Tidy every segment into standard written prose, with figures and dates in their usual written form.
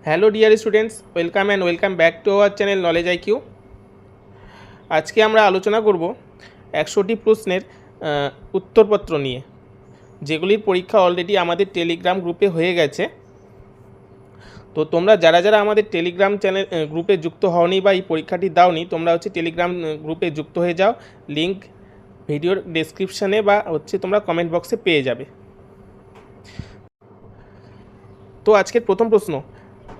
Hello dear students, welcome and welcome back to our channel knowledge IQ. আজকে আমরা আলোচনা করব 100টি প্রশ্নের উত্তরপত্র নিয়ে, যেগুলির পরীক্ষা অলরেডি আমাদের টেলিগ্রাম গ্রুপে হয়ে গেছে। তো তোমরা যারা যারা আমাদের টেলিগ্রাম চ্যানেল গ্রুপে যুক্ত হওনি বা এই পরীক্ষাটি দাওনি, তোমরা টেলিগ্রাম গ্রুপে যুক্ত হয়ে যাও। লিঙ্ক ভিডিওর ডেসক্রিপশানে বা তোমরা কমেন্ট বক্সে পেয়ে যাবে। তো আজকের প্রথম প্রশ্ন,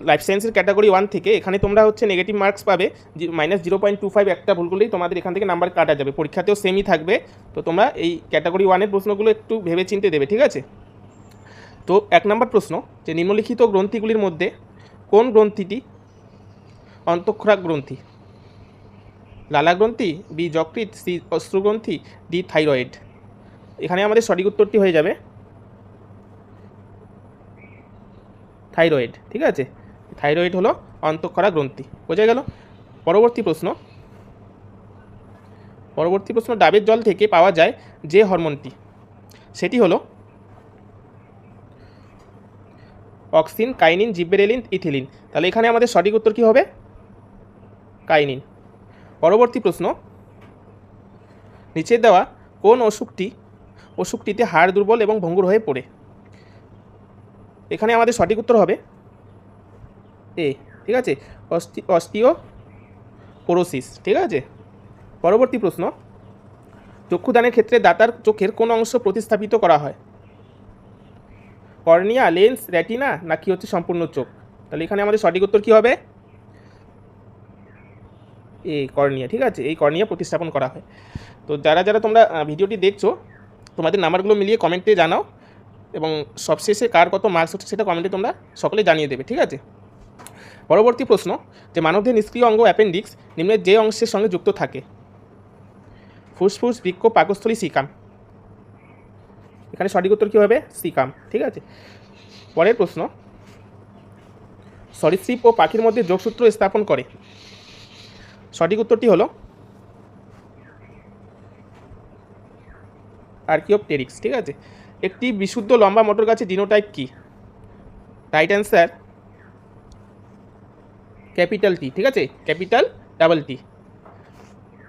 লাইফ সায়েন্সের ক্যাটাগরি 1 থেকে এখানে তোমরা নেগেটিভ মার্কস পাবে -0.25। একটা ভুল করলেই তোমাদের এখান থেকে নাম্বার কাটা যাবে, পরীক্ষাতেও সেমই থাকবে। তো তোমরা এই ক্যাটাগরি 1-এর প্রশ্নগুলো একটু ভেবে চিন্তে দেবে, ঠিক আছে? তো 1 নম্বর প্রশ্ন, যে নিম্নলিখিত গ্রন্থিগুলির মধ্যে কোন গ্রন্থিটি অন্তঃক্ষরা গ্রন্থি? লালা গ্রন্থি, বি যকৃৎ, সি অশ্রুগ্রন্থি, ডি থাইরয়েড। এখানে আমাদের সঠিক উত্তরটি হয়ে যাবে থাইরয়েড, ঠিক আছে? থাইরয়েড হলো অন্তঃক্ষরা গ্রন্থি, বোঝা গেল। পরবর্তী প্রশ্ন, ডাবের জল থেকে পাওয়া যায় যে হরমোনটি, সেটি হলো অক্সিন, কাইনিন, জিব্বেরেলিন, ইথিলিন। তাহলে এখানে আমাদের সঠিক উত্তর কী হবে? কাইনিন। পরবর্তী প্রশ্ন, নিচে দেওয়া কোন অসুখটিতে হাড় দুর্বল এবং ভঙ্গুর হয়ে পড়ে? এখানে আমাদের সঠিক উত্তর হবে এ, ঠিক আছে, অস্টিওপোরোসিস, ঠিক আছে। পরবর্তী প্রশ্ন, চক্ষুদানের ক্ষেত্রে দাতার চোখের কোন অংশ প্রতিস্থাপিত করা হয়? কর্নিয়া, লেন্স, রেটিনা, নাকি সম্পূর্ণ চোখ? তাহলে এখানে আমাদের সঠিক উত্তর কী হবে? এই কর্নিয়া, ঠিক আছে, এই কর্নিয়া প্রতিস্থাপন করা হয়। তো যারা যারা তোমরা ভিডিওটি দেখছো, তোমাদের নাম্বারগুলো মিলিয়ে কমেন্টে জানাও, এবং সবশেষে কার কত মার্কস হচ্ছে সেটা কমেন্টে তোমরা সকলে জানিয়ে দেবে, ঠিক আছে। পরবর্তী প্রশ্ন, যে মানবদেহের নিষ্ক্রিয় অঙ্গ অ্যাপেন্ডিক্স নিম্নের যে অংশের সঙ্গে যুক্ত থাকে? ফুসফুস, বৃক্ক, পাকস্থলী, সিকাম। এখানে সঠিক উত্তর কী হবে? সিকাম, ঠিক আছে। পরের প্রশ্ন, সরীসৃপ ও পাখির মধ্যে যোগসূত্র স্থাপন করে? সঠিক উত্তরটি হলো আর্কিওপটেরিক্স, ঠিক আছে। একটি বিশুদ্ধ লম্বা মটর গাছের জিনোটাইপ কি? রাইট অ্যান্সার ক্যাপিটাল টি, ঠিক আছে, capital double T,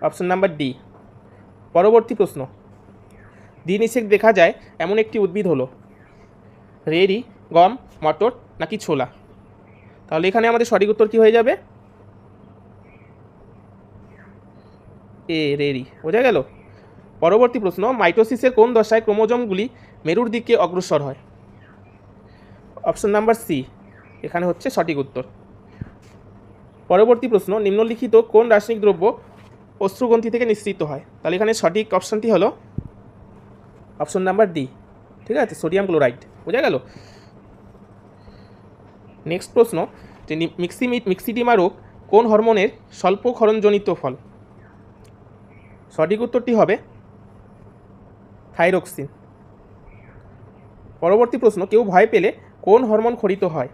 option number D. পরবর্তী প্রশ্ন, দ্বিনিষেক দেখা যায় এমন একটি উদ্ভিদ হলো রেরি, গম, মটর, নাকি ছোলা? তাহলে এখানে আমাদের সঠিক উত্তর কী হয়ে যাবে? এ, রেরি, বোঝা গেল। পরবর্তী প্রশ্ন, মাইটোসিসের কোন দশায় ক্রোমোজোমগুলি মেরুর দিকে অগ্রসর হয়? অপশন নাম্বার সি এখানে সঠিক উত্তর। পরবর্তী প্রশ্ন, নিম্নলিখিত কোন রাসায়নিক দ্রব্য অশ্রুগ্রন্থি থেকে নিঃসৃত হয়? তাহলে এখানে সঠিক অপশনটি হলো অপশন নাম্বার ডি, ঠিক আছে, সোডিয়াম ক্লোরাইড, বোঝা গেল। নেক্সট প্রশ্ন, যে মিক্সিডিমা রোগ কোন হরমোনের স্বল্প ক্ষরণজনিত ফল? সঠিক উত্তরটি হবে থাইরক্সিন। পরবর্তী প্রশ্ন, কেউ ভয় পেলে কোন হরমোন ক্ষরিত হয়?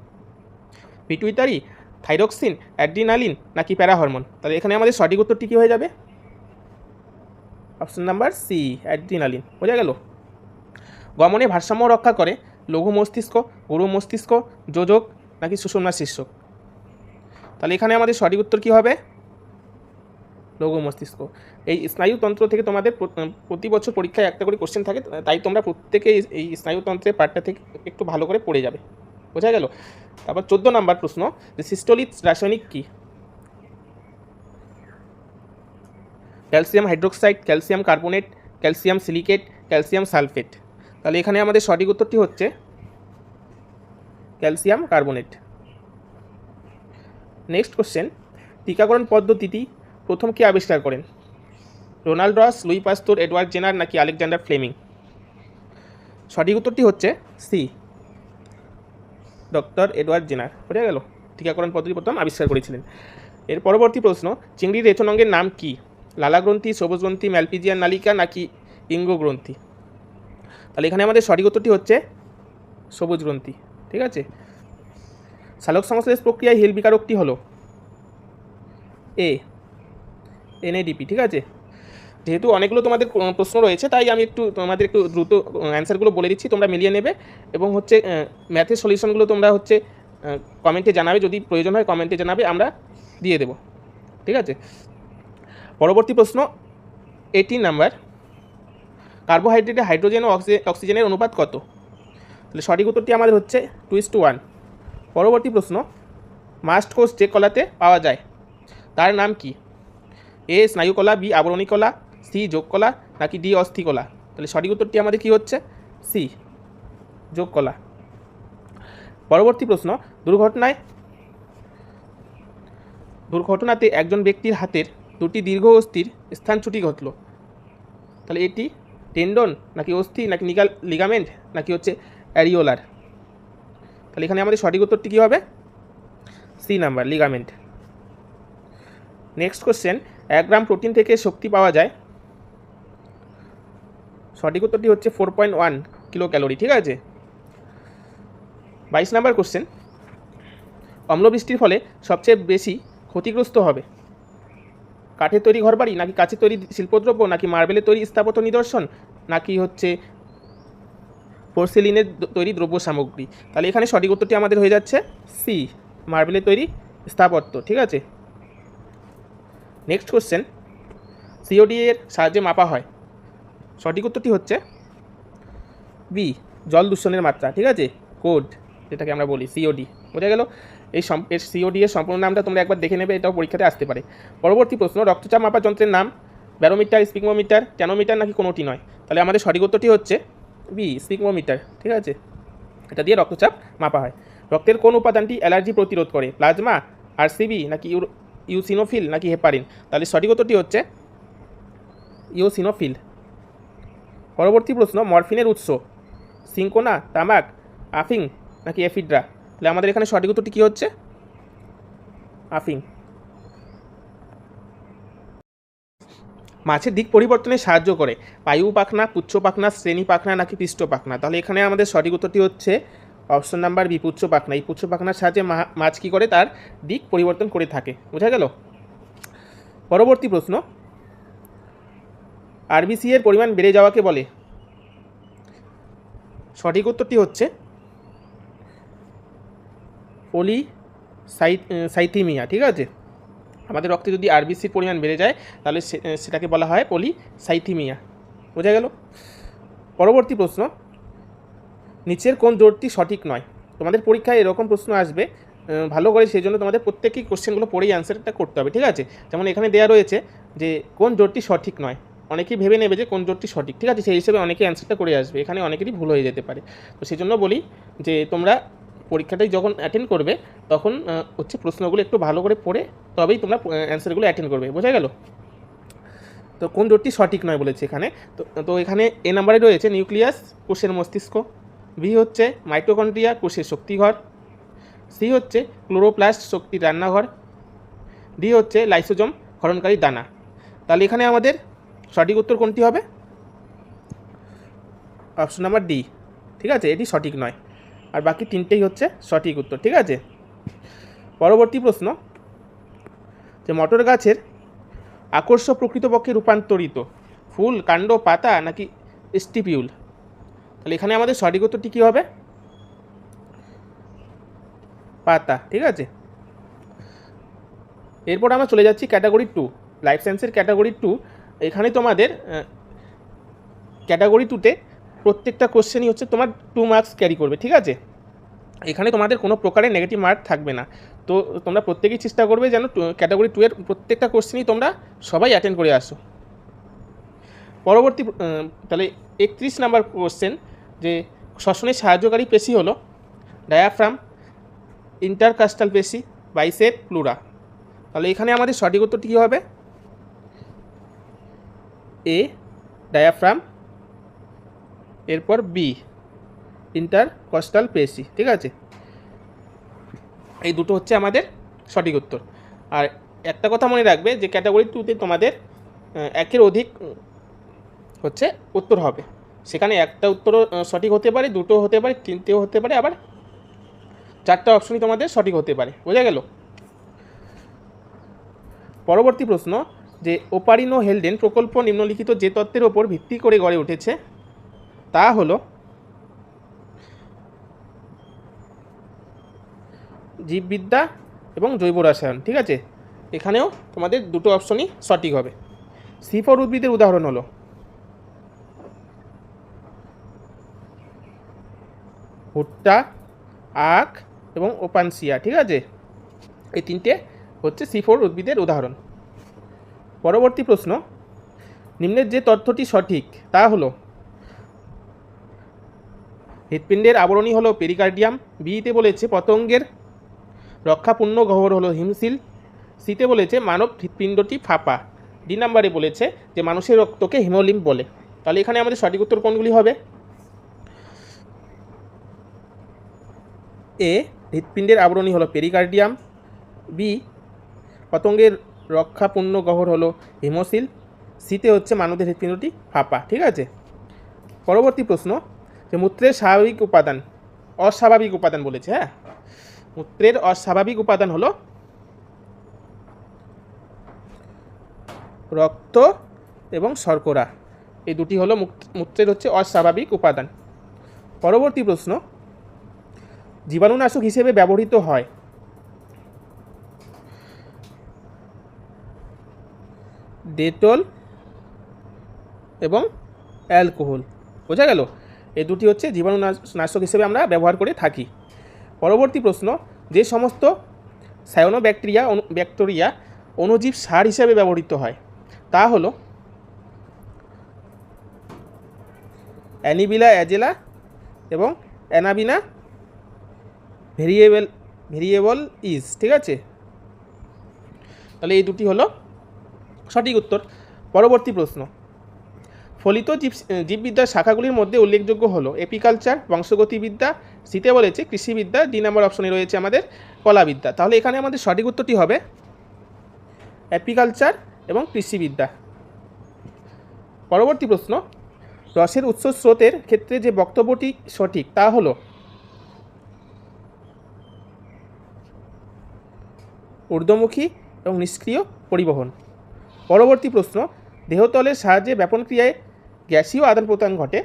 পিটুইটারি, থাইরক্সিন, অ্যাড্রিনালিন, নাকি প্যারা হরমোন? তাহলে এখানে আমাদের সঠিক উত্তরটি কী হয়ে যাবে? অপশন নাম্বার সি, অ্যাড্রিনালিন, বোঝা গেল। গমনে ভারসাম্য রক্ষা করে লঘু মস্তিষ্ক, গুরু মস্তিষ্ক, যোজক, নাকি সুষুম্না শীর্ষক? তাহলে এখানে আমাদের সঠিক উত্তর কী হবে? লঘু মস্তিষ্ক। এই স্নায়ুতন্ত্র থেকে তোমাদের প্রতি বছর পরীক্ষায় একটা করে কোশ্চেন থাকে, তাই তোমরা প্রত্যেকে এই স্নায়ুতন্ত্রের পার্টটা থেকে একটু ভালো করে পড়ে যাবে, বোঝা গেল। তারপর 14 নম্বর প্রশ্ন, যে সিস্টোলিক রাসায়নিক কি? Calcium hydroxide, calcium carbonate, calcium silicate, calcium sulphate. তাহলে এখানে আমাদের সঠিক উত্তরটি হচ্ছে ক্যালসিয়াম কার্বনেট। নেক্সট কোশ্চেন, টিকাকরণ পদ্ধতিটি প্রথম কে আবিষ্কার করেন? রোনাল্ড রস, লুই পাস্তুর, এডওয়ার্ড জেনার, নাকি আলেকজান্ডার ফ্লেমিং? সঠিক উত্তরটি হচ্ছে সি, ডক্টর এডওয়ার্ড জেনার, বোঝা গেল। টিকাকরণ পদ্ধতি প্রথম আবিষ্কার করেছিলেন। এর পরবর্তী প্রশ্ন, চিংড়ির রেচনাঙ্গের নাম কি? লালা গ্রন্থি, সবুজ গ্রন্থি, ম্যালপিজিয়ান নালিকা, নাকি ইঙ্গো গ্রন্থি? তাহলে এখানে আমাদের সঠিক উত্তরটি হচ্ছে সবুজ গ্রন্থি, ঠিক আছে। সালোক সংশ্লেষ প্রক্রিয়ায় হিল বিকারকটি হলো এ, এনএডিপি, ঠিক আছে। যেহেতু অনেকগুলো তোমাদের প্রশ্ন রয়েছে, তাই আমি তোমাদের একটু দ্রুত অ্যান্সারগুলো বলে দিচ্ছি, তোমরা মিলিয়ে নেবে, এবং ম্যাথের সলিউশনগুলো তোমরা কমেন্টে জানাবে, যদি প্রয়োজন হয় কমেন্টে জানাবে, আমরা দিয়ে দেব। ঠিক আছে, পরবর্তী প্রশ্ন 18 নাম্বার, কার্বোহাইড্রেটে হাইড্রোজেন ও অক্সিজেনের অনুপাত কত? তাহলে সঠিক উত্তরটি আমাদের হচ্ছে 2:1। পরবর্তী প্রশ্ন, মাস্ট কোষ যে কলাতে পাওয়া যায় তার নাম কি? এ স্নায়ুকলা, বি আবরণী কলা, সি যোগ কলা, নাকি ডি অস্থি কলা? তাহলে সঠিক উত্তরটি আমাদের কি হচ্ছে? সি যোগ কলা। পরবর্তী প্রশ্ন, দুর্ঘটনাতে একজন ব্যক্তির হাতের দুটি দীর্ঘ অস্থির স্থানচ্যুতি ঘটল, তাহলে এটি টেন্ডন, নাকি অস্থি, নাকি লিগামেন্ট, নাকি হচ্ছে অ্যারিওলার? তাহলে এখানে আমাদের সঠিক উত্তরটি কী হবে? C number, ligament. Next question, 1 gram protein থেকে শক্তি পাওয়া যায়, সঠিক উত্তরটি হচ্ছে 4.1 কিলো ক্যালোরি। ঠিক আছে, 22 নাম্বার কোশ্চেন, অম্লবৃষ্টির ফলে সবচেয়ে বেশি ক্ষতিগ্রস্ত হবে কাঠের তৈরি ঘরবাড়ি, নাকি কাচের তৈরি শিল্পদ্রব্য, নাকি মার্বেলের তৈরি স্থাপত্য নিদর্শন, নাকি হচ্ছে পোর্সেলিনের তৈরি দ্রব্য সামগ্রী? তাহলে এখানে সঠিক উত্তরটি আমাদের হয়ে যাচ্ছে সি, মার্বেলের তৈরি স্থাপত্য। ঠিক আছে, নেক্সট কোশ্চেন, সিওডি এর সাহায্যে মাপা হয়, সঠিক উত্তরটি হচ্ছে বি, জল দূষণের মাত্রা। ঠিক আছে, কোড যেটাকে আমরা বলি সিওডি, বোঝা গেল? এই সিওডি এর সম্পূর্ণ নামটা তোমরা একবার দেখে নেবে, এটাও পরীক্ষাতে আসতে পারে। পরবর্তী প্রশ্ন, রক্তচাপ মাপার যন্ত্রের নাম ব্যারোমিটার, স্পিগমোমিটার, ট্যানোমিটার, নাকি কোনোটি নয়? তাহলে আমাদের সঠিক উত্তরটি হচ্ছে বি, স্পিগমোমিটার। ঠিক আছে, এটা দিয়ে রক্তচাপ মাপা হয়। রক্তের কোন উপাদানটি অ্যালার্জি প্রতিরোধ করে? প্লাজমা, আরসিবি, নাকি ইউসিনোফিল, নাকি হেপারিন? তাহলে সঠিক উত্তরটি হচ্ছে ইউসিনোফিল। পরবর্তী প্রশ্ন, মরফিনের উৎস সিঙ্কোনা, তামাক, আফিং, নাকি এফিড্রা? তাহলে আমাদের এখানে সঠিক উত্তরটি কী হচ্ছে? আফিং। মাছের দিক পরিবর্তনে সাহায্য করে পায়ু পাখনা, পুচ্ছ পাখনা, শ্রেণী পাখনা, নাকি পৃষ্ঠ পাখনা? তাহলে এখানে আমাদের সঠিক উত্তরটি হচ্ছে অপশন নাম্বার বি, পুচ্ছ পাখনা। এই পুচ্ছ পাখনার সাহায্যে মাছ কী করে? তার দিক পরিবর্তন করে থাকে, বোঝা গেল? পরবর্তী প্রশ্ন, আরবিসি এর পরিমাণ বেড়ে যাওয়াকে বলে, সঠিক উত্তরটি হচ্ছে পলিসাইথিমিয়া। ঠিক আছে, আমাদের রক্তে যদি আরবিসির পরিমাণ বেড়ে যায় তাহলে সেটাকে বলা হয় পলিসাইথিমিয়া, বোঝা গেল? পরবর্তী প্রশ্ন, নিচের কোন জোড়টি সঠিক নয়? তোমাদের পরীক্ষায় এরকম প্রশ্ন আসবে, ভালো করে সেই জন্য তোমাদের প্রত্যেকই কোশ্চেনগুলো পড়েই অ্যান্সারটা করতে হবে। ঠিক আছে, যেমন এখানে দেওয়া রয়েছে যে কোন জোড়টি সঠিক নয়, অনেকেই ভেবে নেবে যে কোন জোড়টি সঠিক। ঠিক আছে, সেই হিসেবে অনেকেই অ্যান্সারটা করে আসবে, এখানে অনেকেরই ভুল হয়ে যেতে পারে। তো সেই জন্য বলি যে তোমরা পরীক্ষাটাই যখন অ্যাটেন্ড করবে তখন হচ্ছে প্রশ্নগুলো একটু ভালো করে পড়ে তবেই তোমরা অ্যান্সারগুলো অ্যাটেন্ড করবে, বোঝা গেল? তো কোন জোটটি সঠিক নয় বলেছে এখানে, তো এখানে এ নাম্বারে রয়েছে নিউক্লিয়াস, কোষের মস্তিষ্ক, বি হচ্ছে মাইটোকন্ড্রিয়া, কোষের শক্তিঘর, সি হচ্ছে ক্লোরোপ্লাস্ট, শক্তির রান্নাঘর, ডি হচ্ছে লাইসোজোম, ক্ষরণকারী দানা। তাহলে এখানে আমাদের সঠিক উত্তর কোনটি হবে? Option number D. ঠিক আছে, এটি সঠিক নয়, আর বাকি তিনটেই হচ্ছে সঠিক উত্তর। ঠিক আছে, পরবর্তী প্রশ্ন, যে মটর গাছের আকর্ষ প্রকৃতপক্ষে রূপান্তরিত ফুল, কাণ্ড, পাতা, নাকি স্টিপিউল? তাহলে এখানে আমাদের সঠিক উত্তরটি কী হবে? পাতা। ঠিক আছে, এরপর আমরা চলে যাচ্ছি ক্যাটাগরি 2, লাইফ সায়েন্সের ক্যাটাগরি 2। এখানে তোমাদের ক্যাটাগরি 2তে প্রত্যেকটা কোশ্চেনই হচ্ছে তোমার 2 মার্কস ক্যারি করবে। ঠিক আছে, এখানে তোমাদের কোনো প্রকারের নেগেটিভ মার্ক থাকবে না। তো তোমরা প্রত্যেকেই চেষ্টা করবে যেন ক্যাটাগরি 2 এর প্রত্যেকটা কোশ্চেনই তোমরা সবাই অ্যাটেন্ড করে আসো। পরবর্তী তাহলে 31 নাম্বার কোশ্চেন, যে শ্বসনের সাহায্যকারী পেশি হলো ডায়াফ্রাম, ইন্টারকাস্টাল পেশি, বাইসেপ, প্লুরা। তাহলে এখানে আমাদের সঠিক উত্তরটি কী হবে? এ ডায়াফ্রাম, এরপর বি ইন্টারকস্টাল পেশি। ঠিক আছে, এই দুটো হচ্ছে আমাদের সঠিক উত্তর। আর একটা কথা মনে রাখবে যে ক্যাটাগরি 2তে তোমাদের একের অধিক হচ্ছে উত্তর হবে, সেখানে একটা উত্তরও সঠিক হতে পারে, দুটো হতে পারে, তিনটেও হতে পারে, আবার 4টা অপশনই তোমাদের সঠিক হতে পারে, বোঝা গেল? পরবর্তী প্রশ্ন, যে ওপারিনো হেলডেন প্রকল্প নিম্নলিখিত যে তত্ত্বের ওপর ভিত্তি করে গড়ে উঠেছে তা হলো জীববিদ্যা এবং জৈব রসায়ন। ঠিক আছে, এখানেও তোমাদের দুটো অপশনই সঠিক হবে। C4 উদ্ভিদের উদাহরণ হলো ভুট্টা, আখ এবং ওপানসিয়া। ঠিক আছে, এই তিনটে হচ্ছে C4 উদ্ভিদের উদাহরণ। পরবর্তী প্রশ্ন, নিম্নের যে তথ্যটি সঠিক তা হলো হৃৎপিণ্ডের আবরণী হলো পেরিকার্ডিয়াম, বিতে বলেছে পতঙ্গের রক্ষাপূর্ণ গহ্বর হলো হিমশিল, সিতে বলেছে মানব হৃৎপিণ্ডটি ফাঁপা, ডি নাম্বারে বলেছে যে মানুষের রক্তকে হিমোলিম্ফ বলে। তাহলে এখানে আমাদের সঠিক উত্তর কোনগুলি হবে? এ, হৃৎপিণ্ডের আবরণী হলো পেরিকার্ডিয়াম, বি, পতঙ্গের রক্ষাপূর্ণ গহ্বর হলো হিমোসিল, সিতে হচ্ছে মানবের হৃৎপিণ্ডটি ফাঁপা। ঠিক আছে, পরবর্তী প্রশ্ন, যে মূত্রের স্বাভাবিক উপাদান, অস্বাভাবিক উপাদান বলেছে। হ্যাঁ, মূত্রের অস্বাভাবিক উপাদান হলো রক্ত এবং শর্করা, এই দুটি হলো মূত্রের হচ্ছে অস্বাভাবিক উপাদান। পরবর্তী প্রশ্ন, জীবাণুনাশক হিসেবে ব্যবহৃত হয় ডেটল এবং অ্যালকোহল। বোঝা গেল, এই দুটি হচ্ছে জীবাণুনাশক হিসেবে আমরা ব্যবহার করে থাকি। পরবর্তী প্রশ্ন, যে সমস্ত ব্যাকটেরিয়া অণুজীব সার হিসেবে ব্যবহৃত হয় তা হলো অ্যানিবিলা অ্যাজেলা এবং অ্যানাবিনা ভেরিয়েবল ইজ। ঠিক আছে, তাহলে এই দুটি হলো সঠিক উত্তর। পরবর্তী প্রশ্ন, ফলিত জীববিদ্যার শাখাগুলির মধ্যে উল্লেখযোগ্য হলো এপিকালচার, বংশগতিবিদ্যা, সিতে বলেছে কৃষিবিদ্যা, ডি নম্বর অপশনে রয়েছে আমাদের কলাবিদ্যা। তাহলে এখানে আমাদের সঠিক উত্তরটি হবে এপিকালচার এবং কৃষিবিদ্যা। পরবর্তী প্রশ্ন, রসের উৎস স্রোতের ক্ষেত্রে যে বক্তব্যটি সঠিক তা হলো ঊর্ধ্বমুখী এবং নিষ্ক্রিয় পরিবহন। পরবর্তী প্রশ্ন, দেহতলের সাহায্যে ব্যাপন ক্রিয়ায় গ্যাসীয় আদান প্রদান ঘটে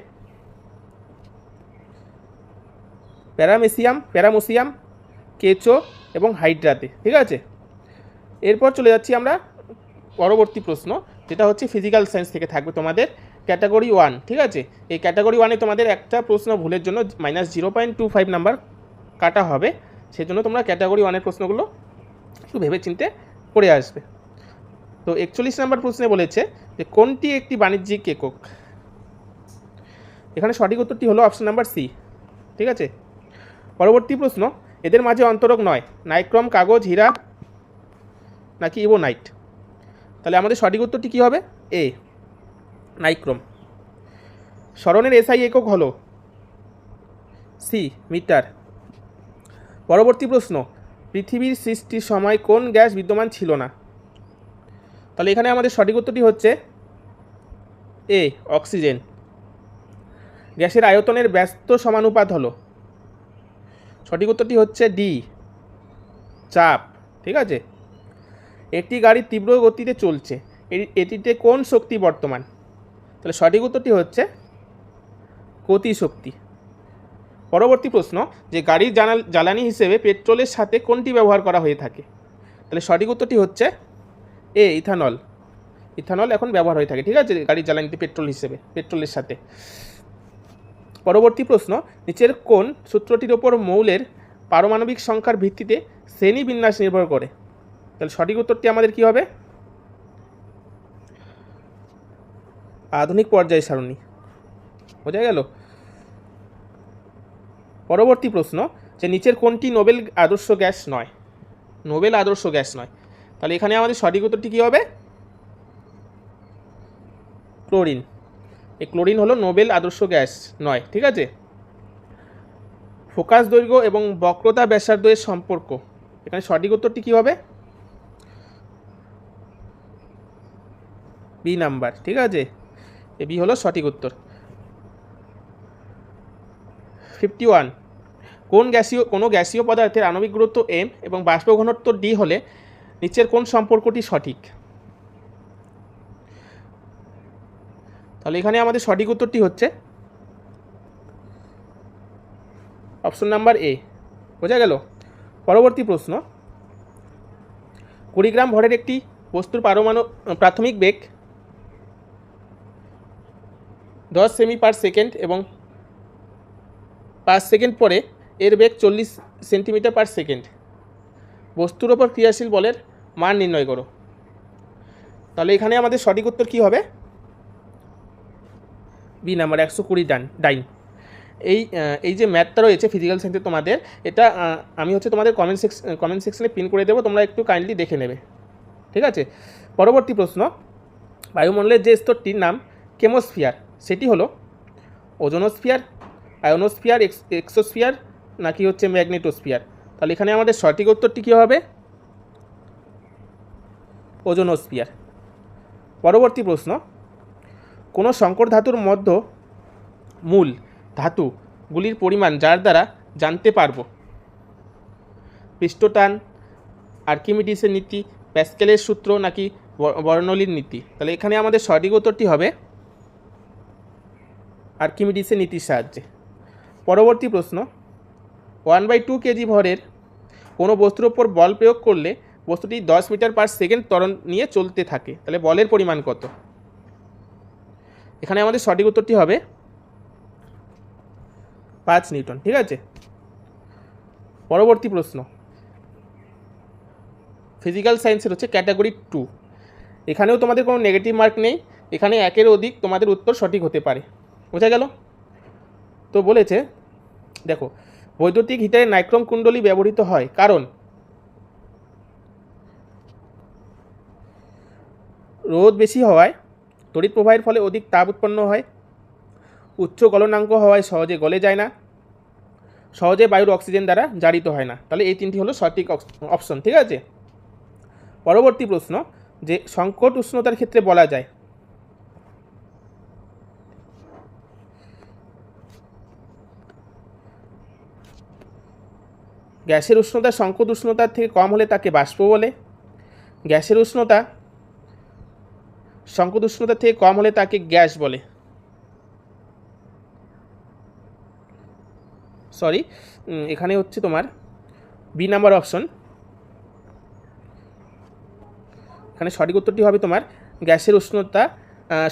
প্যারামোসিয়াম, কেঁচো এবং হাইড্রাতে। ঠিক আছে, এরপর চলে যাচ্ছি আমরা পরবর্তী প্রশ্ন, যেটা হচ্ছে ফিজিক্যাল সায়েন্স থেকে থাকবে তোমাদের ক্যাটাগরি 1। ঠিক আছে, এই ক্যাটাগরি 1-এ তোমাদের একটা প্রশ্ন ভুলের জন্য -0.25 নাম্বার কাটা হবে, সেজন্য তোমরা ক্যাটাগরি 1-এর প্রশ্নগুলো একটু ভেবে চিন্তে করে আসবে। তো 41 নম্বর প্রশ্নে বলেছে যে কোনটি একটি বাণিজ্যিক একক? এখানে সঠিক উত্তরটি হলো অপশন নাম্বার সি। ঠিক আছে, পরবর্তী প্রশ্ন, এদের মাঝে অন্তরক নয় নাইক্রোম, কাগজ, হীরা নাকি ইবোনাইট? তাহলে আমাদের সঠিক উত্তরটি কী হবে? এ, নাইক্রোম। স্মরণের এসআই একক হলো সি, মিটার। পরবর্তী প্রশ্ন, পৃথিবীর সৃষ্টির সময় কোন গ্যাস বিদ্যমান ছিল না? তাহলে এখানে আমাদের সঠিক উত্তরটি হচ্ছে এ, অক্সিজেন। গ্যাসের আয়তনের ব্যস্ত সমানুপাত হলো, সঠিক উত্তরটি হচ্ছে ডি, চাপ। ঠিক আছে, একটি গাড়ি তীব্র গতিতে চলছে, এটিতে কোন শক্তি বর্তমান? তাহলে সঠিক উত্তরটি হচ্ছে গতিশক্তি। পরবর্তী প্রশ্ন, যে গাড়ির জ্বালানি হিসেবে পেট্রোলের সাথে কোনটি ব্যবহার করা হয়ে থাকে? তাহলে সঠিক উত্তরটি হচ্ছে এ, ইথানল। ইথানল এখন ব্যবহার হয়ে থাকে। ঠিক আছে, গাড়ির জ্বালানিতে পেট্রোলের সাথে। পরবর্তী প্রশ্ন, নিচের কোন সূত্রটির ওপর মৌলের পারমাণবিক সংখ্যার ভিত্তিতে শ্রেণীবিন্যাস নির্ভর করে? তাহলে সঠিক উত্তরটি আমাদের কি হবে? আধুনিক পর্যায় সারণী। বোঝা গেল। পরবর্তী প্রশ্ন, যে নিচের কোনটি নোবেল আদর্শ গ্যাস নয়? নোবেল আদর্শ গ্যাস নয়, তাহলে এখানে আমাদের সঠিক উত্তরটি কী হবে? ক্লোরিন। এই ক্লোরিন হলো নোবেল আদর্শ গ্যাস নয়। ঠিক আছে, ফোকাস দৈর্ঘ্য এবং বক্রতা ব্যাসার্ধের সম্পর্ক, এখানে সঠিক উত্তরটি কী হবে? B number. ঠিক আছে, এ বি হলো সঠিক উত্তর। 51, কোনো গ্যাসীয় পদার্থের আণবিক গুরুত্ব m এবং বাষ্প ঘনত্ব d হলে নিচের কোন সম্পর্কটি সঠিক? তাহলে এখানে আমাদের সঠিক উত্তরটি হচ্ছে অপশন নাম্বার এ। বোঝা গেল। পরবর্তী প্রশ্ন, 20 গ্রাম ভরের একটি বস্তুর প্রাথমিক বেগ 10 সেমি পার সেকেন্ড এবং 5 সেকেন্ড পরে এর বেগ 40 সেন্টিমিটার পার সেকেন্ড। বস্তুর ওপর ক্রিয়াশীল বলের মান নির্ণয় করো। তাহলে এখানে আমাদের সঠিক উত্তর কী হবে? বি নাম্বার 120 ডাইন। এই যে ম্যাথটা রয়েছে ফিজিক্যাল সায়েন্সে তোমাদের, এটা আমি তোমাদের কমেন্ট সেকশনে পিন করে দেবো, তোমরা একটু কাইন্ডলি দেখে নেবে, ঠিক আছে। পরবর্তী প্রশ্ন, বায়ুমণ্ডলের যে স্তরটির নাম কেমোস্ফিয়ার সেটি হলো ওজোনোস্ফিয়ার, আয়োনোস্ফিয়ার, এক্সোস্ফিয়ার নাকি ম্যাগনেটোস্ফিয়ার? তাহলে এখানে আমাদের সঠিক উত্তরটি কী হবে? ওজোনোস্ফিয়ার। পরবর্তী প্রশ্ন, কোনো সংকর ধাতুর মূল ধাতুগুলির পরিমাণ যার দ্বারা জানতে পারব? পৃষ্ঠটান, আর্কিমিডিসের নীতি, প্যাসকেলের সূত্র নাকি বর্নৌলির নীতি? তাহলে এখানে আমাদের সঠিক উত্তরটি হবে আর্কিমিডিসের নীতির সাহায্যে। পরবর্তী প্রশ্ন, 1/2 কেজি ভরের কোনো বস্তুর ওপর বল প্রয়োগ করলে বস্তুটি 10 মিটার পার সেকেন্ড ত্বরণ নিয়ে চলতে থাকে, তাহলে বলের পরিমাণ কত? এখানে আমাদের সঠিক উত্তরটি হবে 5 নিউটন, ঠিক আছে। পরবর্তী প্রশ্ন, ফিজিক্যাল সায়েন্সের ক্যাটাগরি 2। এখানেও তোমাদের কোনো নেগেটিভ মার্ক নেই, এখানে একের অধিক তোমাদের উত্তর সঠিক হতে পারে, বোঝা গেল? তো বলেছে দেখো, বৈদ্যুতিক হিটারে নাইক্রোম কুণ্ডলী ব্যবহৃত হয় কারণ রোদ বেশি হওয়ায় তড়িৎ প্রবাহের ফলে অধিক তাপ উৎপন্ন হয়, উচ্চ গলনাঙ্ক হওয়ায় সহজে গলে যায় না, সহজে বায়ুর অক্সিজেন দ্বারা জারিত হয় না। তাহলে এই তিনটি হলো সঠিক অপশন, ঠিক আছে। পরবর্তী প্রশ্ন, যে সংকট উষ্ণতার ক্ষেত্রে বলা যায় গ্যাসের উষ্ণতা সংকট উষ্ণতার থেকে কম হলে তাকে বাষ্প বলে, গ্যাসের উষ্ণতা সংকট উষ্ণতার থেকে কম হলে তাকে গ্যাস বলে, এখানে তোমার বি নাম্বার অপশন। এখানে সঠিক উত্তরটি হবে তোমার গ্যাসের উষ্ণতা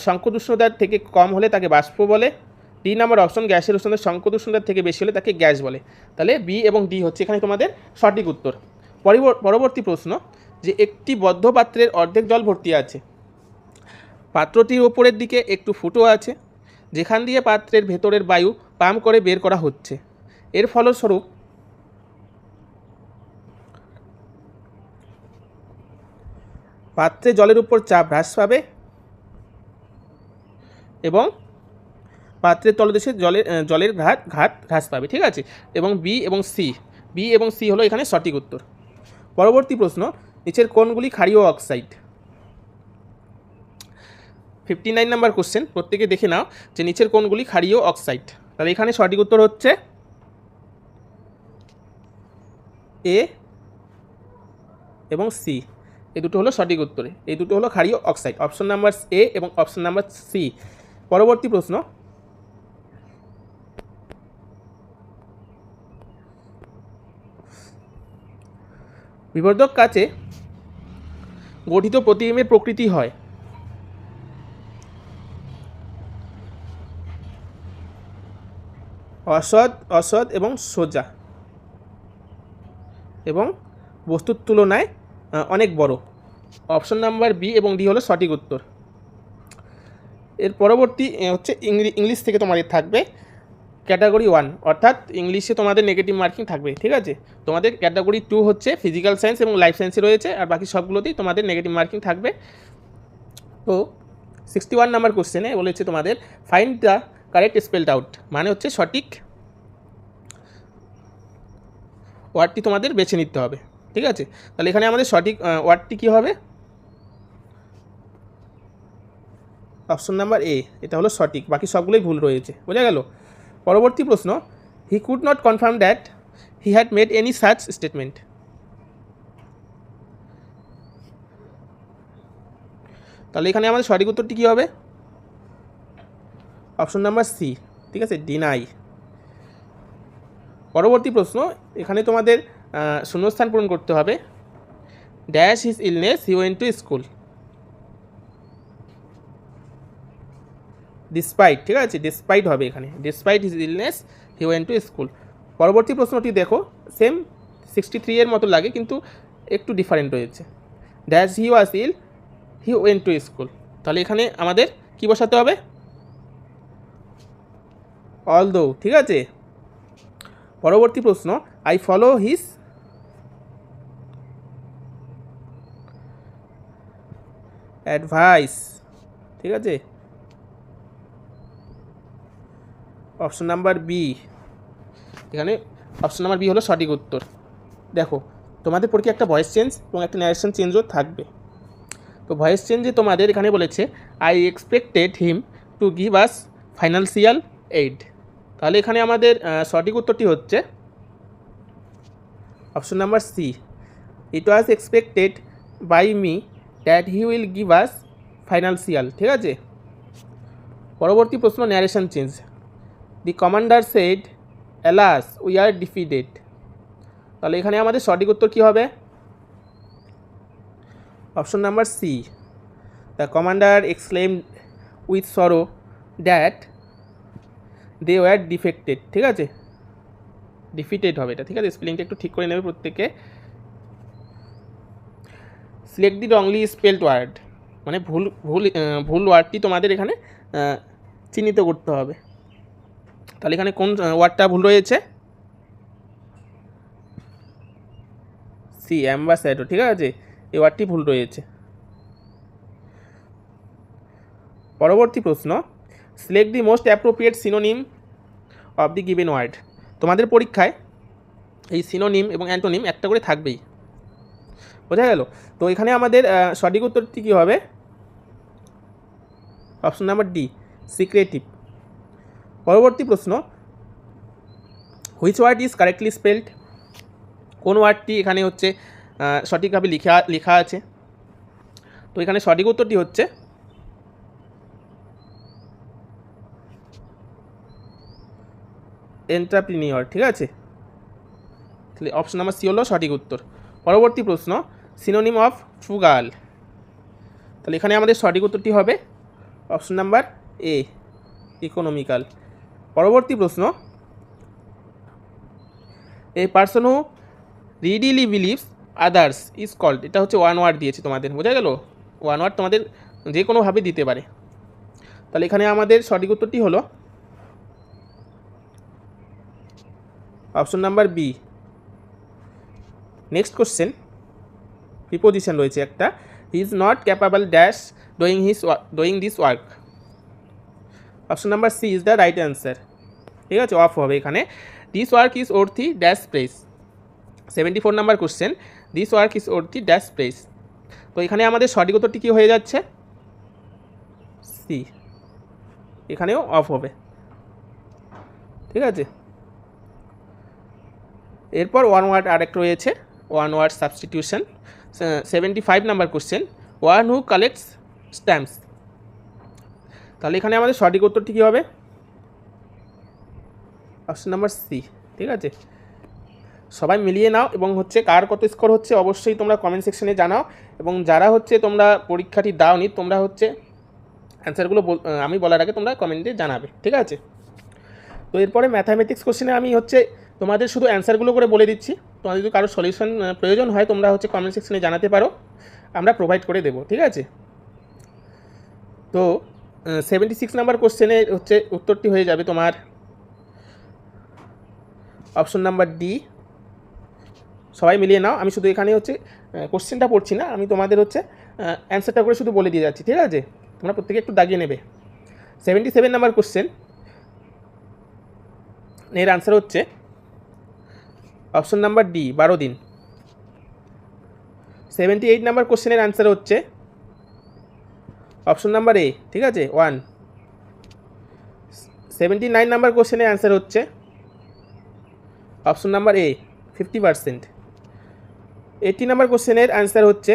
সংকট উষ্ণতার থেকে কম হলে তাকে বাষ্প বলে, ডি নাম্বার অপশন গ্যাসের উষ্ণতা সংকট উষ্ণতার থেকে বেশি হলে তাকে গ্যাস বলে। তাহলে বি এবং ডি এখানে তোমাদের সঠিক উত্তর। পরবর্তী প্রশ্ন, যে একটি বদ্ধ পাত্রের অর্ধেক জল ভর্তি আছে, পাত্রটির ওপরের দিকে একটু ফুটো আছে যেখান দিয়ে পাত্রের ভেতরের বায়ু পাম্প করে বের করা হচ্ছে, এর ফলস্বরূপ পাত্রে জলের উপর চাপ হ্রাস পাবে এবং পাত্রের তলদেশে জলের ঘাত হ্রাস পাবে, ঠিক আছে। এবং বি এবং সি হলো এখানে সঠিক উত্তর। পরবর্তী প্রশ্ন, নিচের কোনগুলি ক্ষারীয় অক্সাইড? 59 নাম্বার কোশ্চেন, প্রত্যেকে দেখে নাও যে নিচের কোনগুলি ক্ষারীয় অক্সাইড। তাহলে এখানে সঠিক উত্তর হচ্ছে এ এবং সি, এই দুটো হলো সঠিক উত্তরে, এই দুটো হলো ক্ষারীয় অক্সাইড, অপশন নাম্বার এ এবং অপশন নাম্বার সি। পরবর্তী প্রশ্ন, বিবর্ধক কাচে গঠিত প্রতিবিম্বের প্রকৃতি হয় অসৎ এবং সোজা এবং বস্তুর তুলনায় অনেক বড়। অপশন নাম্বার বি এবং ডি হলো সঠিক উত্তর। এর পরবর্তী ইংলিশ থেকে তোমাদের থাকবে ক্যাটাগরি 1, অর্থাৎ ইংলিশে তোমাদের নেগেটিভ মার্কিং থাকবে, ঠিক আছে। তোমাদের ক্যাটাগরি 2 ফিজিক্যাল সায়েন্স এবং লাইফ সায়েন্সে রয়েছে, আর বাকি সবগুলোতেই তোমাদের নেগেটিভ মার্কিং থাকবে। তো 61 নাম্বার কোশ্চেনে বলেছে তোমাদের find the correct spelled out, মানে সঠিক ওয়ার্ডটি তোমাদের বেছে নিতে হবে, ঠিক আছে। তাহলে এখানে আমাদের সঠিক ওয়ার্ডটি কী হবে? অপশন নাম্বার এ, এটা হলো সঠিক, বাকি সবগুলোই ভুল রয়েছে, বোঝা গেল। পরবর্তী প্রশ্ন, he could not confirm that he had made any such statement. তাহলে এখানে আমাদের সঠিক উত্তরটি কী হবে? অপশন নাম্বার সি, ঠিক আছে, ডিনাই। পরবর্তী প্রশ্ন, এখানে তোমাদের শূন্যস্থান পূরণ করতে হবে, dash his illness he went to school, despite, ঠিক আছে, ডিসপাইট হবে এখানে, despite his illness he went to school. পরবর্তী প্রশ্নটি দেখো, সেম 63 এর মতো লাগে কিন্তু একটু ডিফারেন্ট রয়েছে, dash he was ill he went to school. তাহলে এখানে আমাদের কি বসাতে হবে, অলদো, ঠিক আছে। পরবর্তী প্রশ্ন, আই ফলো হিজ অ্যাডভাইস, ঠিক আছে, অপশন নাম্বার বি, এখানে অপশন নাম্বার বি হলো সঠিক উত্তর। দেখো তোমাদের পরীক্ষায় একটা ভয়েস চেঞ্জ এবং একটা ন্যারেশন চেঞ্জও থাকবে। তো ভয়েস চেঞ্জে তোমাদের এখানে বলেছে I expected him to give us financial aid. তাহলে এখানে আমাদের সঠিক উত্তরটি হচ্ছে option number C, it was expected by me that he will give us financial, ঠিক আছে। পরবর্তী প্রশ্ন, narration change, the commander said alas we are defeated. তাহলে এখানে আমাদের সঠিক উত্তর কী হবে, option number C, the commander exclaimed with sorrow that they were defected, ঠিক আছে, ডিফিটেড হবে এটা, ঠিক আছে, স্পেলিংটা একটু ঠিক করে নেবে প্রত্যেকে। Select the wrongly spelled word, মানে ভুল ওয়ার্ডটি তোমাদের এখানে চিহ্নিত করতে হবে। তাহলে এখানে কোন ওয়ার্ডটা ভুল রয়েছে, সি, অ্যাম্বাসেডর, ঠিক আছে, এই ওয়ার্ডটি ভুল রয়েছে। পরবর্তী প্রশ্ন, select the most appropriate synonym of the given word. তোমাদের পরীক্ষায় এই সিনোনিম এবং অ্যান্টোনিম একটা করে থাকবেই, বোঝা গেল। তো এখানে আমাদের সঠিক উত্তরটি কী হবে, অপশন নাম্বার ডি, সিক্রেটিভ। পরবর্তী প্রশ্ন, which word is correctly spelled, কোন ওয়ার্ডটি এখানে হচ্ছে সঠিকভাবে লেখা আছে। তো এখানে সঠিক উত্তরটি হচ্ছে এন্টারপ্রিনিয়র, ঠিক আছে, তাহলে অপশন নাম্বার সি হলো সঠিক উত্তর। পরবর্তী প্রশ্ন, সিনোনিম অফ ফ্রুগাল। তাহলে এখানে আমাদের সঠিক উত্তরটি হবে অপশন নাম্বার এ, ইকোনমিক্যাল। পরবর্তী প্রশ্ন, a person who readily believes others is called. এটা হচ্ছে ওয়ান ওয়ার্ড দিয়েছে তোমাদের, বোঝা গেল, ওয়ান ওয়ার্ড তোমাদের যে কোনোভাবে দিতে পারে। তাহলে এখানে আমাদের সঠিক উত্তরটি হলো option number B. Next question, preposition রয়েছে একটা, he is not capable dash doing this work. Option number C is the right answer, ঠিক আছে, অফ হবে এখানে। This work is worthy dash place. 74 number question, this work is worthy dash place. তো এখানে আমাদের সঠিক উত্তরটি কী হয়ে যাচ্ছে, সি, এখানেও অফ হবে, ঠিক আছে। এরপর ওয়ান ওয়ার্ড আরেকটা রয়েছে, one word substitution. 75 number question, one who collects stamps. তাহলে এখানে আমাদের সঠিক উত্তরটি কী হবে, অপশন নাম্বার সি, ঠিক আছে। সবাই মিলিয়ে নাও এবং হচ্ছে কার কত স্কোর হচ্ছে অবশ্যই তোমরা কমেন্ট সেকশনে জানাও, এবং যারা হচ্ছে তোমরা পরীক্ষাটি দাওনি তোমরা হচ্ছে অ্যান্সারগুলো আমি বলার আগে তোমরা কমেন্টে জানাবে, ঠিক আছে। তো এরপরে ম্যাথামেটিক্স কোশ্চেনে আমি হচ্ছে তোমাদের শুধু অ্যান্সারগুলো করে বলে দিচ্ছি, তোমাদের যদি কারো সলিউশন প্রয়োজন হয় তোমরা হচ্ছে কমেন্ট সেকশনে জানাতে পারো, আমরা প্রোভাইড করে দেবো, ঠিক আছে। তো 76 নাম্বার কোশ্চেনে হচ্ছে উত্তরটি হয়ে যাবে তোমার অপশন নাম্বার ডি। সবাই মিলিয়ে নাও, আমি শুধু এখানে হচ্ছে কোশ্চেনটা পড়ছি না, আমি তোমাদের হচ্ছে অ্যান্সারটা করে শুধু বলে দিয়ে যাচ্ছি, ঠিক আছে, তোমরা প্রত্যেকে একটু দাগিয়ে নেবে। 77 নাম্বার কোশ্চেন এর আনসার হচ্ছে অপশন নাম্বার ডি, 12 দিন। 78 নাম্বার কোশ্চেনের আনসার হচ্ছে অপশন নাম্বার এ, ঠিক আছে, 1। 79 নাম্বার কোশ্চেনের আনসার হচ্ছে অপশন নাম্বার এ, 50%। 80 নাম্বার কোশ্চেনের আনসার হচ্ছে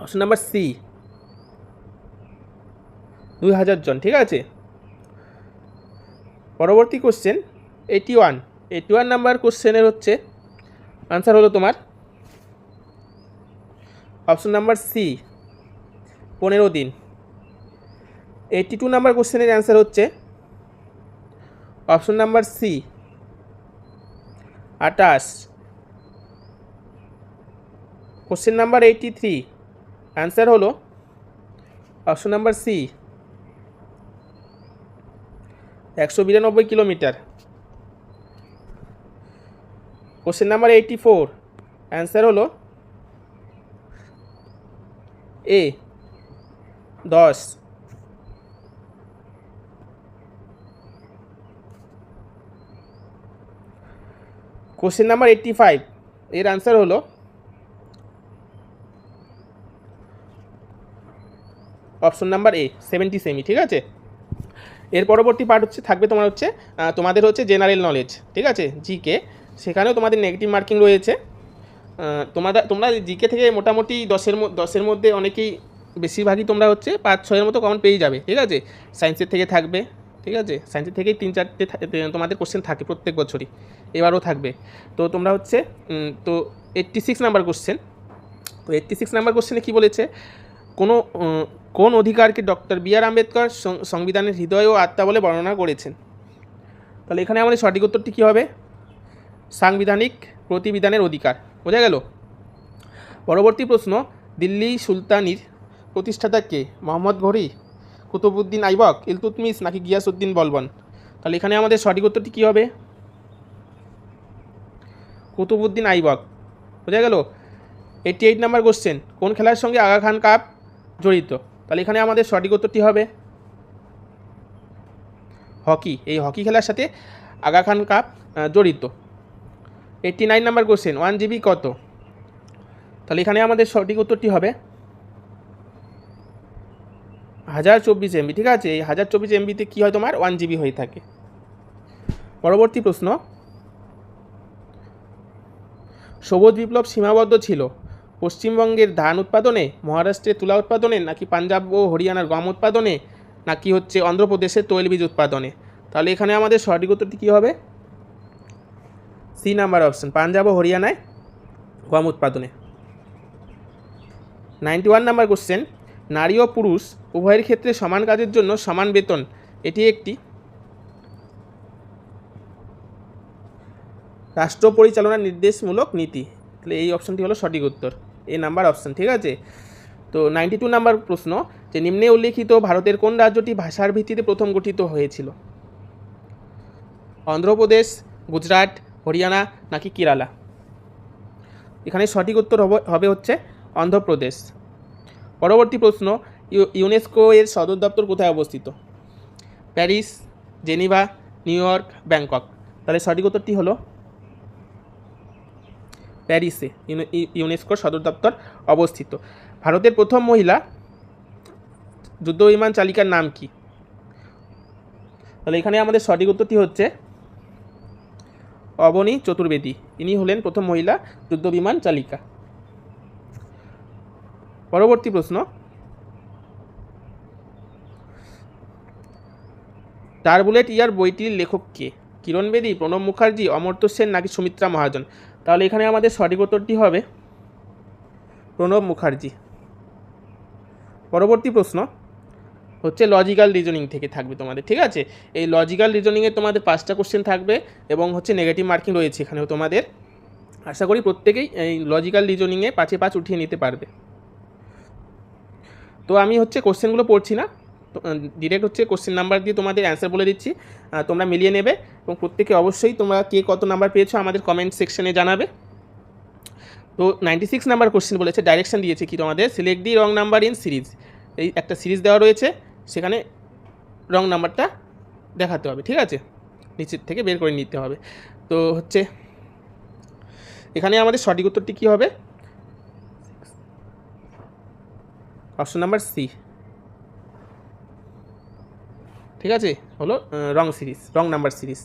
অপশন নাম্বার সি, 2000 জন, ঠিক আছে। পরবর্তী কোশ্চেন 81। 81 নাম্বার কোশ্চেনের হচ্ছে আনসার হলো তোমার অপশন নাম্বার সি 15 দিন। 82 নাম্বার কোশ্চেনের অ্যান্সার হচ্ছে option number C 28। Question number 83 answer হলো option number C 192 kilometre. Question number 84 answer হলো এ 10। কোশ্চেন নাম্বার 85 এর আনসার হলো অপশন নাম্বার এ 70 সেমি। ঠিক আছে, এর পরবর্তী পার্ট হচ্ছে থাকবে তোমার হচ্ছে তোমাদের হচ্ছে জেনারেল নলেজ, ঠিক আছে, জিকে। সেখানেও তোমাদের নেগেটিভ মার্কিং রয়েছে। তোমরা জিকে থেকে মোটামুটি 10-এর মধ্যে অনেকেই বেশিরভাগই তোমরা হচ্ছে 5-6-এর মতো কমন পেয়ে যাবে। ঠিক আছে, সায়েন্সের থেকে থাকবে, ঠিক আছে, সায়েন্সের থেকেই 3-4টে তোমাদের কোশ্চেন থাকে প্রত্যেক বছরই, এবারও থাকবে। তো তোমরা হচ্ছে তো 86 নাম্বার কোশ্চেন। তো 86 নাম্বার কোশ্চেনে কী বলেছে, কোন অধিকারকে ডক্টর বি.আর. আম্বেদকর সংবিধানের হৃদয় ও আত্মা বলে বর্ণনা করেছেন? তাহলে এখানে আমাদের সঠিক উত্তরটি কী হবে? সাংবিধানিক প্রতিবিধানের অধিকার। বোঝা গেল। পরবর্তী প্রশ্ন, দিল্লি সুলতানির প্রতিষ্ঠাতা কে? মোহাম্মদ ঘুরি, কুতুবউদ্দিন আইবক, ইলতুৎমিশ নাকি গিয়াসউদ্দিন বলবন? তাহলে এখানে আমাদের সঠিক উত্তরটি কী হবে? কুতুবউদ্দিন আইবক। বোঝা গেল। 88 নাম্বার কোশ্চেন, কোন খেলার সঙ্গে আগা খান কাপ জড়িত? তাহলে এখানে আমাদের সঠিক উত্তরটি হবে হকি। এই হকি খেলার সাথে আগা খান কাপ জড়িত। 89 নাম্বার কোশ্চেন, 1 জিবি কত? তাহলে এখানে আমাদের সঠিক উত্তরটি হবে 1024 MB। ঠিক আছে, এই 1024 MBতে কী হয় তোমার 1 জিবি হয়ে থাকে। পরবর্তী প্রশ্ন, সবুজ বিপ্লব সীমাবদ্ধ ছিল পশ্চিমবঙ্গের ধান উৎপাদনে, মহারাষ্ট্রের তুলা উৎপাদনে, নাকি পাঞ্জাব ও হরিয়ানার গম উৎপাদনে, নাকি হচ্ছে অন্ধ্রপ্রদেশের তৈলবীজ উৎপাদনে? তাহলে এখানে আমাদের সঠিক উত্তরটি কী হবে? সি নাম্বার অপশন, পাঞ্জাব ও হরিয়ানায় গম উৎপাদনে। 91 নাম্বার কোশ্চেন, নারী ও পুরুষ উভয়ের ক্ষেত্রে সমান কাজের জন্য সমান বেতন এটি একটি রাষ্ট্র পরিচালনার নির্দেশমূলক নীতি। তাহলে এই অপশনটি হলো সঠিক উত্তর, এ নাম্বার অপশন। ঠিক আছে, তো 92 নাম্বার প্রশ্ন, যে নিম্নে উল্লেখিত ভারতের কোন রাজ্যটি ভাষার ভিত্তিতে প্রথম গঠিত হয়েছিল? অন্ধ্রপ্রদেশ, গুজরাট, হরিয়ানা নাকি কেরালা? এখানে সঠিক উত্তর হবে হচ্ছে অন্ধ্রপ্রদেশ। পরবর্তী প্রশ্ন, ইউনেস্কো এর সদর দপ্তর কোথায় অবস্থিত? Paris, Geneva, new York, Bangkok? তাহলে সঠিক উত্তরটি হলো প্যারিসে ইউনেস্কোর সদর দপ্তর অবস্থিত। ভারতের প্রথম মহিলা যুদ্ধবিমান চালিকার নাম কি? তাহলে এখানে আমাদের সঠিক উত্তরটি হচ্ছে অবনী চতুর্বেদী। ইনি হলেন প্রথম মহিলা যুদ্ধবিমান চালিকা। পরবর্তী প্রশ্ন, টার্বুলেন্ট ইয়ার বইটির লেখক কে? কিরণ বেদী, প্রণব মুখার্জি, অমর্ত্য সেন নাকি সুমিত্রা মহাজন? তাহলে এখানে আমাদের সঠিক উত্তরটি হবে প্রণব মুখার্জি। পরবর্তী প্রশ্ন হচ্ছে লজিক্যাল রিজনিং থেকে থাকবে তোমাদের। ঠিক আছে, এই লজিক্যাল রিজনিংয়ে তোমাদের 5টা কোশ্চেন থাকবে এবং হচ্ছে নেগেটিভ মার্কিং রয়েছে এখানেও তোমাদের। আশা করি প্রত্যেকেই এই লজিক্যাল রিজনিংয়ে 5-এ 5 উঠিয়ে নিতে পারবে। তো আমি হচ্ছে কোশ্চেনগুলো পড়ছি না, ডিরেক্ট হচ্ছে কোশ্চেন নাম্বার দিয়ে তোমাদের অ্যান্সার বলে দিচ্ছি, তোমরা মিলিয়ে নেবে এবং প্রত্যেকে অবশ্যই তোমরা কে কত নাম্বার পেয়েছো আমাদের কমেন্ট সেকশনে জানাবে। তো 96 নাম্বার কোশ্চেন বলেছে, ডাইরেকশন দিয়েছে কি তোমাদের, select the wrong number in series. এই একটা সিরিজ দেওয়া রয়েছে, সেখানে রং নাম্বারটা দেখাতে হবে। ঠিক আছে, নিচের থেকে বের করে নিতে হবে। তো হচ্ছে এখানে আমাদের সঠিক উত্তরটি কী হবে? Option number C. ঠিক আছে, হলো রং নাম্বার সিরিজ।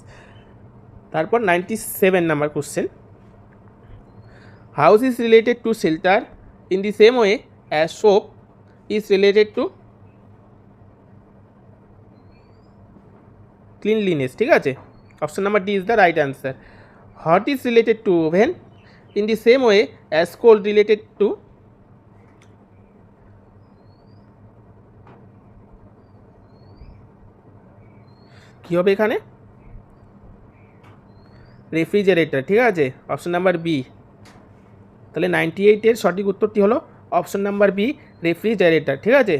তারপর 97 number question, house is related to shelter in the same way as soap is related to cleanliness. ঠিক আছে, option number D is the right answer. hot is related to oven in the same way as cold related to কি হবে এখানে refrigerator, ঠিক আছে, option number B. তাহলে 98-এর সঠিক উত্তরটি হলো অপশন নাম্বার বি, রেফ্রিজারেটর, ঠিক আছে।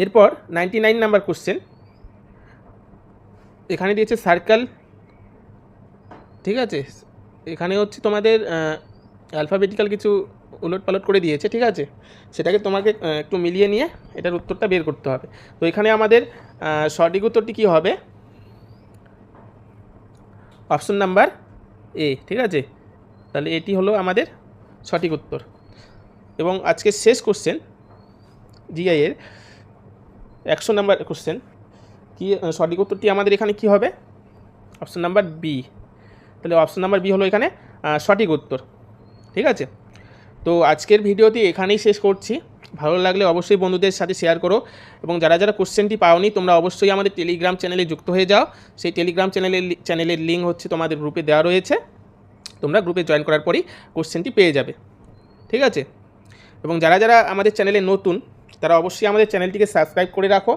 এরপর 99 নাম্বার কোশ্চেন, এখানে দিয়েছে সার্কেল, ঠিক আছে। এখানে হচ্ছে তোমাদের অ্যালফাবেটিক্যাল কিছু উলটপালট করে দিয়েছে, ঠিক আছে, সেটাকে তোমাকে একটু মিলিয়ে নিয়ে এটার উত্তরটা বের করতে হবে। তো এখানে আমাদের সঠিক উত্তরটি কী হবে, অপশন নাম্বার এ, ঠিক আছে। তাহলে এটি হলো আমাদের সঠিক উত্তর। এবং আজকের শেষ কোশ্চেন জিআইয়ের 100 নাম্বার কোশ্চেন, কি সঠিক উত্তরটি আমাদের এখানে কি হবে, অপশন নাম্বার বি। তাহলে অপশন নাম্বার বি হলো এখানে সঠিক উত্তর, ঠিক আছে। তো আজকের ভিডিওটি এখানেই শেষ করছি। ভালো লাগলে অবশ্যই বন্ধুদের সাথে শেয়ার করো, এবং যারা যারা কোশ্চেনটি পাওনি তোমরা অবশ্যই আমাদের টেলিগ্রাম চ্যানেলে যুক্ত হয়ে যাও। সেই টেলিগ্রাম চ্যানেলের লিঙ্ক হচ্ছে তোমাদের গ্রুপে দেওয়া রয়েছে, তোমরা গ্রুপে জয়েন করার পরই কোশ্চেনটি পেয়ে যাবে, ঠিক আছে। এবং যারা যারা আমাদের চ্যানেলে নতুন তারা অবশ্যই আমাদের চ্যানেলটিকে সাবস্ক্রাইব করে রাখো।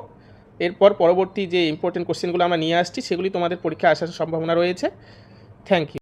এরপর পরবর্তী যে ইম্পর্টেন্ট কোশ্চেনগুলো আমরা নিয়ে আসছি সেগুলি তোমাদের পরীক্ষায় আসার সম্ভাবনা রয়েছে। Thank you.